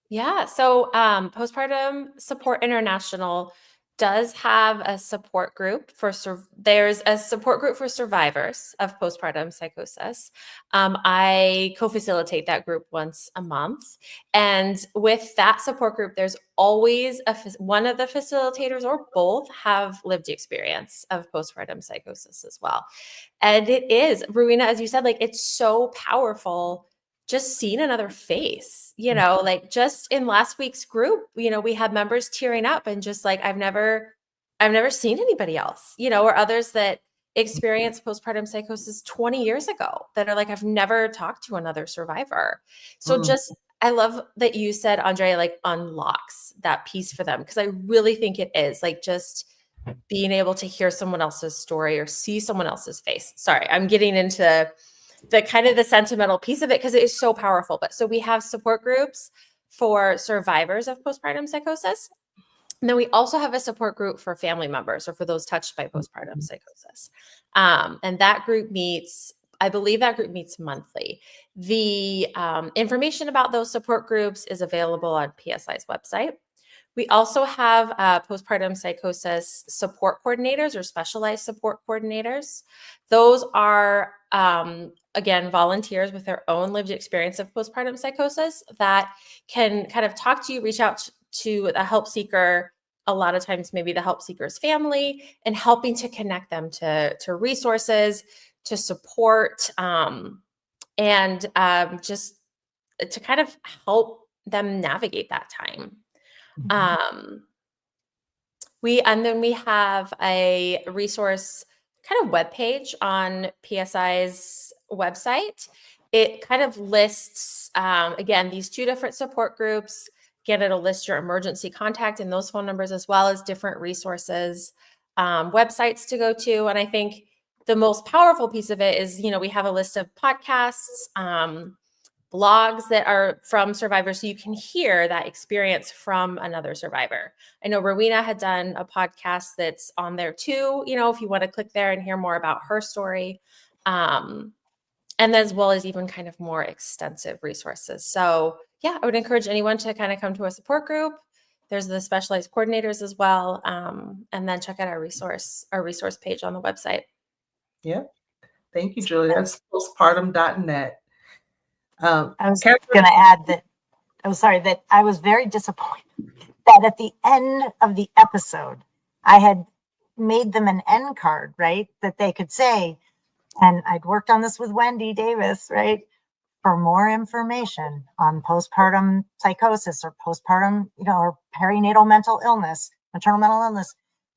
Yeah. So Postpartum Support International does have a support group for, there's a support group for survivors of postpartum psychosis. I co-facilitate that group once a month. And with that support group, there's always one of the facilitators or both have lived experience of postpartum psychosis as well. And it is, Rowena, as you said, like it's so powerful just seeing another face, like just in last week's group, we had members tearing up and just like, I've never seen anybody else, or others that experienced postpartum psychosis 20 years ago that are like, I've never talked to another survivor. So I love that you said, Andrea, like unlocks that piece for them. Cause I really think it is like just being able to hear someone else's story or see someone else's face. Sorry, I'm getting into the kind of the sentimental piece of it because it is so powerful. But so we have support groups for survivors of postpartum psychosis. And then we also have a support group for family members or for those touched by postpartum psychosis. And that group meets, I believe that group meets monthly. The information about those support groups is available on PSI's website. We also have postpartum psychosis support coordinators or specialized support coordinators. Those are, again, volunteers with their own lived experience of postpartum psychosis that can kind of talk to you, reach out to a help seeker, a lot of times maybe the help seeker's family, and helping to connect them to resources, to support, and just to kind of help them navigate that time. And then we have a resource kind of webpage on PSI's website. It kind of lists, again, these two different support groups. Again, it'll list your emergency contact and those phone numbers, as well as different resources websites to go to. And I think the most powerful piece of it is, we have a list of podcasts, blogs that are from survivors, so you can hear that experience from another survivor. I know Rowena had done a podcast that's on there too, if you want to click there and hear more about her story. And as well as even kind of more extensive resources. So yeah, I would encourage anyone to kind of come to a support group. There's the specialized coordinators as well. And then check out our resource page on the website. Yeah. Thank you, Julie. That's postpartum.net. I was going to add that, that I was very disappointed that at the end of the episode, I had made them an end card, right? That they could say, and I'd worked on this with Wendy Davis, right? For more information on postpartum psychosis or postpartum, or perinatal mental illness, maternal mental illness,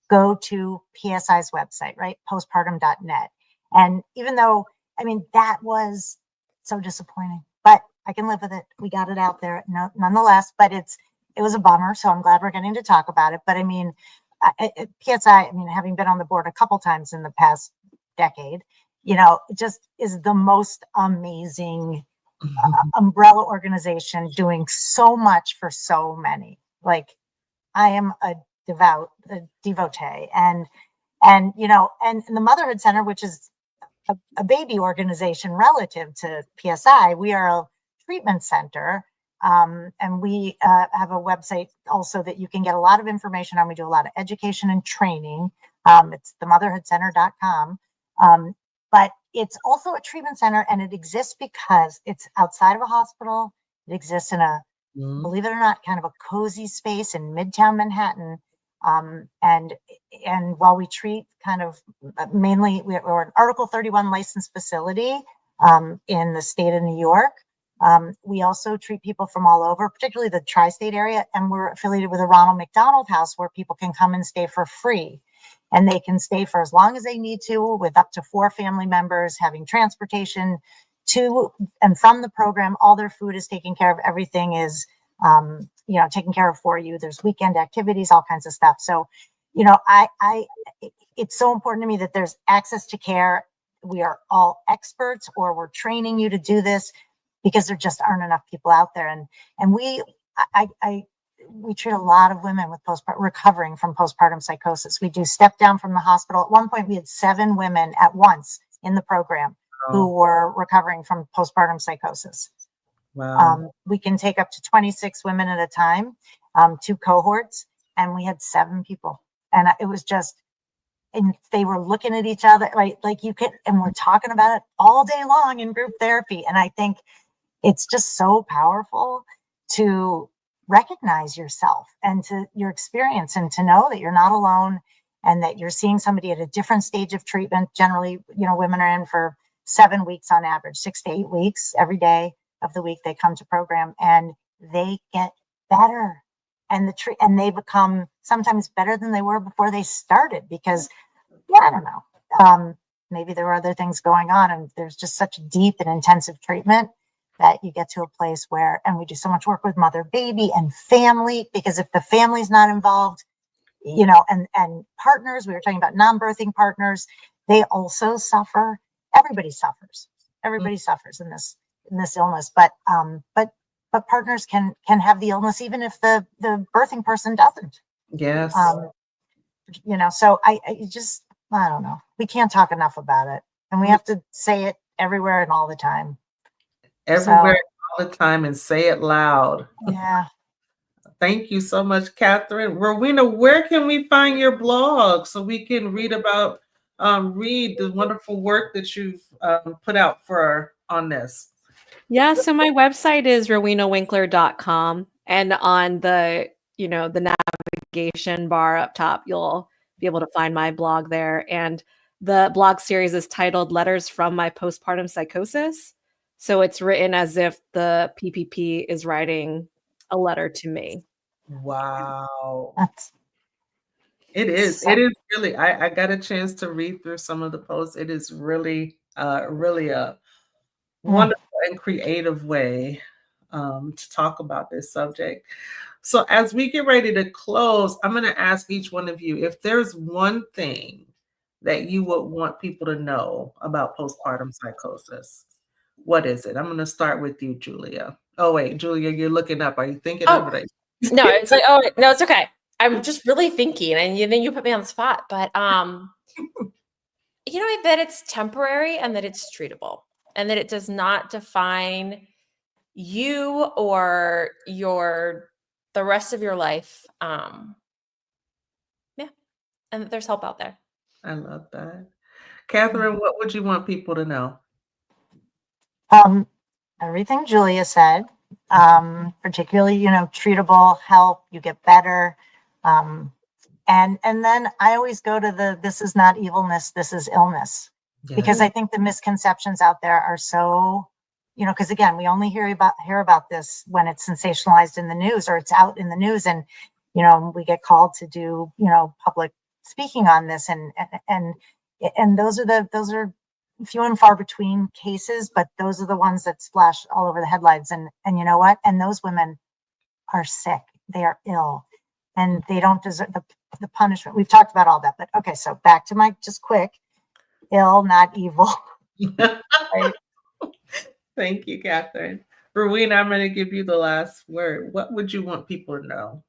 go to PSI's website, right? Postpartum.net. And even though, that was so disappointing, but I can live with it. We got it out there nonetheless, but it was a bummer. So I'm glad we're getting to talk about it. But PSI, having been on the board a couple times in the past decade, it just is the most amazing umbrella organization doing so much for so many. Like, I am a devotee, and the Motherhood Center, which is a baby organization relative to PSI, we are a treatment center. And we have a website also that you can get a lot of information on. We do a lot of education and training. It's themotherhoodcenter.com. But it's also a treatment center, and it exists because it's outside of a hospital. It exists in a, believe it or not, kind of a cozy space in Midtown Manhattan. And while we treat kind of mainly, we're an Article 31 licensed facility in the state of New York. We also treat people from all over, particularly the tri-state area, and we're affiliated with a Ronald McDonald House where people can come and stay for free. And they can stay for as long as they need to, with up to 4 family members, having transportation to and from the program. All their food is taken care of. Everything is, taken care of for you. There's weekend activities, all kinds of stuff. So, it's so important to me that there's access to care. We are all experts, or we're training you to do this, because there just aren't enough people out there. And we treat a lot of women with recovering from postpartum psychosis. We do step down from the hospital. At one point, we had 7 women at once in the program who were recovering from postpartum psychosis. Wow. We can take up to 26 women at a time, 2 cohorts, and we had 7 people. And it was just, and they were looking at each other, right? Like and we're talking about it all day long in group therapy. And I think it's just so powerful to recognize yourself and to your experience, and to know that you're not alone, and that you're seeing somebody at a different stage of treatment. Generally, women are in for 7 weeks on average, 6 to 8 weeks. Every day of the week they come to program, and they get better, and and they become sometimes better than they were before they started, because I don't know, maybe there were other things going on, and there's just such deep and intensive treatment that you get to a place where, and we do so much work with mother, baby, and family, because if the family's not involved, and partners, we were talking about non-birthing partners, they also suffer. Everybody suffers in this illness, but partners can have the illness even if the birthing person doesn't. Yes. So I don't know. We can't talk enough about it, and we have to say it everywhere and all the time. Everywhere, all the time, and say it loud. Yeah. Thank you so much, Catherine. Rowena, where can we find your blog so we can read about, read the wonderful work that you've put out on this? Yeah, so my website is rowenawinkler.com, and on the navigation bar up top, you'll be able to find my blog there. And the blog series is titled Letters from My Postpartum Psychosis. So it's written as if the PPP is writing a letter to me. Wow. It is really, I got a chance to read through some of the posts. It is really a wonderful and creative way to talk about this subject. So as we get ready to close, I'm going to ask each one of you if there's one thing that you would want people to know about postpartum psychosis. What is it? I'm going to start with you, Julia. Oh, wait, Julia, you're looking up. Are you thinking of it? No, it's like, oh, no, it's okay. I'm just really thinking, and then you put me on the spot. But, that it's temporary and that it's treatable and that it does not define you or the rest of your life. Yeah. And that there's help out there. I love that. Catherine, what would you want people to know? Everything Julia said, particularly, treatable help, you get better. And then I always go to this is not evilness, this is illness. Yeah. Because I think the misconceptions out there are so, because again, we only hear about this when it's sensationalized in the news or it's out in the news, and we get called to do public speaking on this, and those are few and far between cases, but those are the ones that splash all over the headlines. And you know what? And those women are sick, they are ill, and they don't deserve the punishment. We've talked about all that, but okay, so back to my just quick, ill, not evil. Right? Thank you, Catherine. Rowena, I'm going to give you the last word. What would you want people to know?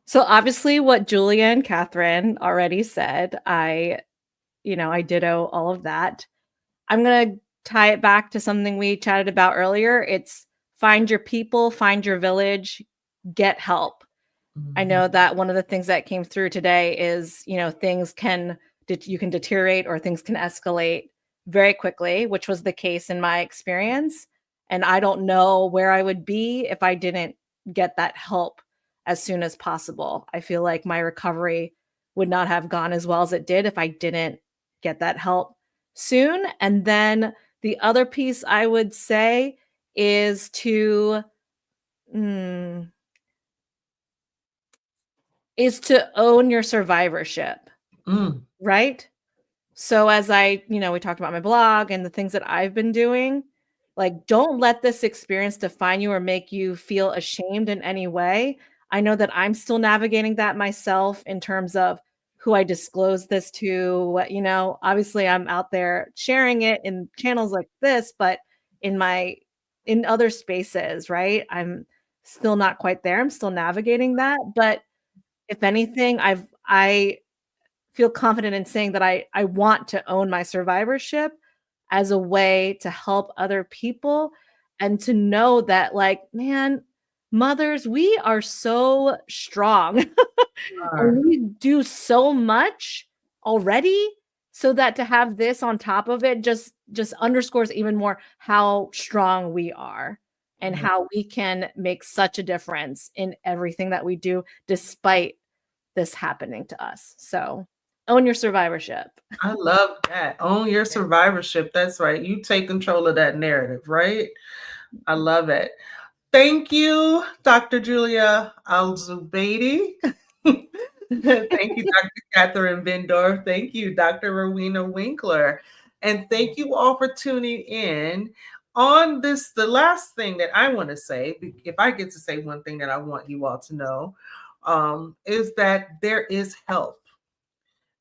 So obviously what Julia and Catherine already said, I ditto all of that. I'm going to tie it back to something we chatted about earlier. It's find your people, find your village, get help. Mm-hmm. I know that one of the things that came through today is, things you can deteriorate or things can escalate very quickly, which was the case in my experience. And I don't know where I would be if I didn't get that help as soon as possible. I feel like my recovery would not have gone as well as it did if I didn't get that help soon. And then the other piece I would say is to own your survivorship, right? So as we talked about my blog and the things that I've been doing, like, don't let this experience define you or make you feel ashamed in any way. I know that I'm still navigating that myself in terms of who I disclose this to, obviously I'm out there sharing it in channels like this, but in other spaces, right? I'm still not quite there. I'm still navigating that. But if anything, I feel confident in saying that I want to own my survivorship as a way to help other people and to know that, like, man, mothers, we are so strong. And we do so much already, so that to have this on top of it just underscores even more how strong we are and how we can make such a difference in everything that we do despite this happening to us. So own your survivorship. I love that. Own your survivorship. That's right. You take control of that narrative, right? I love it. Thank you, Dr. Julia Alzoubaidi. Thank you, Dr. Catherine Birndorf. Thank you, Dr. Rowena Winkler. And thank you all for tuning in on this. The last thing that I want to say, if I get to say one thing that I want you all to know, is that there is help.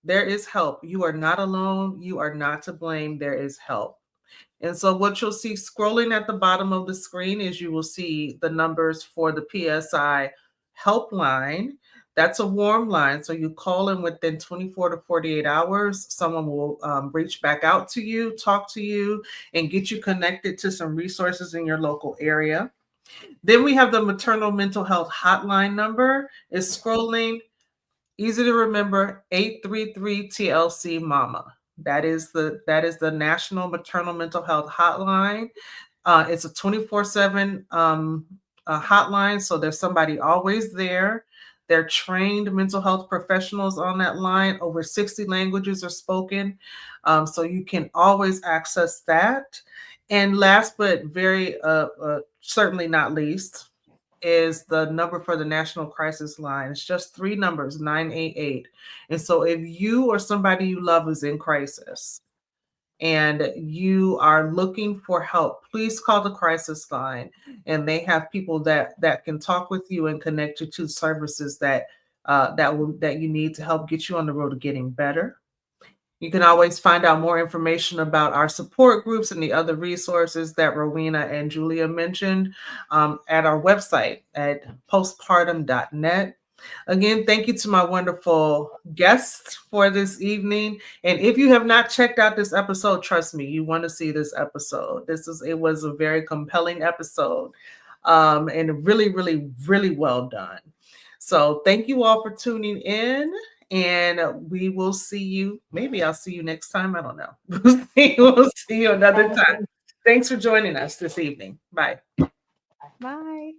There is help. You are not alone. You are not to blame. There is help. And so what you'll see scrolling at the bottom of the screen is you will see the numbers for the PSI helpline. That's a warm line. So you call in within 24 to 48 hours. Someone will reach back out to you, talk to you, and get you connected to some resources in your local area. Then we have the maternal mental health hotline number. It's scrolling. Easy to remember, 833 TLC Mama. That is the National Maternal Mental Health Hotline. It's a 24/7 hotline, so there's somebody always there. They're trained mental health professionals on that line. Over 60 languages are spoken, so you can always access that. And last but very certainly not least, is the number for the National Crisis Line. It's just 3 numbers, 988. And so if you or somebody you love is in crisis, and you are looking for help, please call the crisis line, and they have people that can talk with you and connect you to services that you need to help get you on the road to getting better. You can always find out more information about our support groups and the other resources that Rowena and Julia mentioned at our website at postpartum.net. Again, thank you to my wonderful guests for this evening. And if you have not checked out this episode, trust me, you want to see this episode. It was a very compelling episode, and really, really, really well done. So thank you all for tuning in, and we will see you. Maybe I'll see you next time. I don't know. We'll see you another time. Thanks for joining us this evening. Bye. Bye.